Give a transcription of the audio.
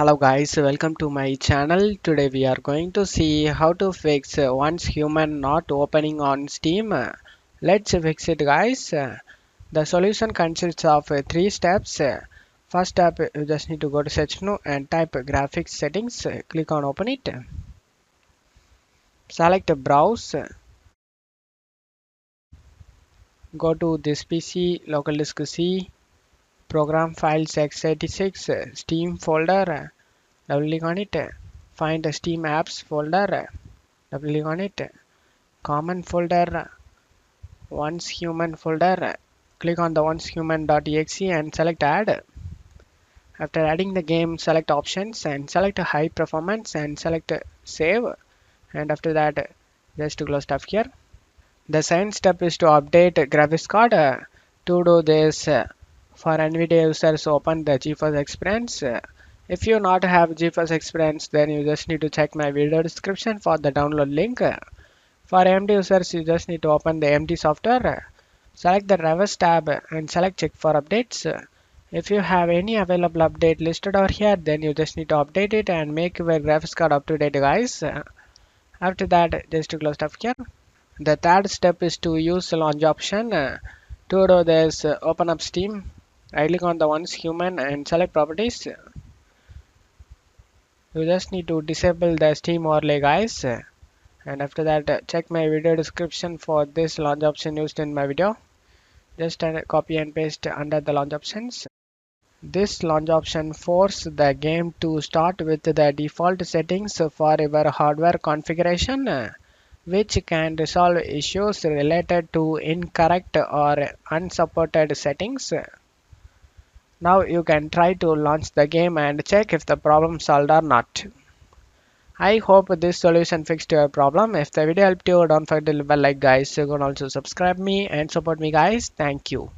Hello guys, welcome to my channel. Today we are going to see how to fix once human not opening on Steam. Let's fix it guys. The solution consists of three steps. First step, you just need to go to search menu and type graphics settings. Click on open it. Select browse. Go to this PC, local disk C, program files x86, Steam folder. Double click on it. Find the Steam apps folder. Double click on it. Common folder, once human folder. Click on the once human.exe and select add. After adding the game, select options and select high performance and select save. And after that, just to close stuff here. The second step is to update graphics card. To do this, for NVIDIA users, open the GeForce Experience. If you not have GeForce Experience, then you just need to check my video description for the download link. For AMD users, you just need to open the AMD software. Select the drivers tab and select check for updates. If you have any available update listed over here, then you just need to update it and make your graphics card up to date guys. After that, just to close stuff here. The third step is to use the launch option. To do this, open up Steam, right click on the once human and select properties. You just need to disable the Steam overlay guys. And after that, check my video description for this launch option used in my video. Just copy and paste under the launch options. This launch option forces the game to start with the default settings for your hardware configuration, which can resolve issues related to incorrect or unsupported settings. Now you can try to launch the game and check if the problem solved or not. I hope this solution fixed your problem. If the video helped you, don't forget to leave a like guys. You can also subscribe me and support me guys. Thank you.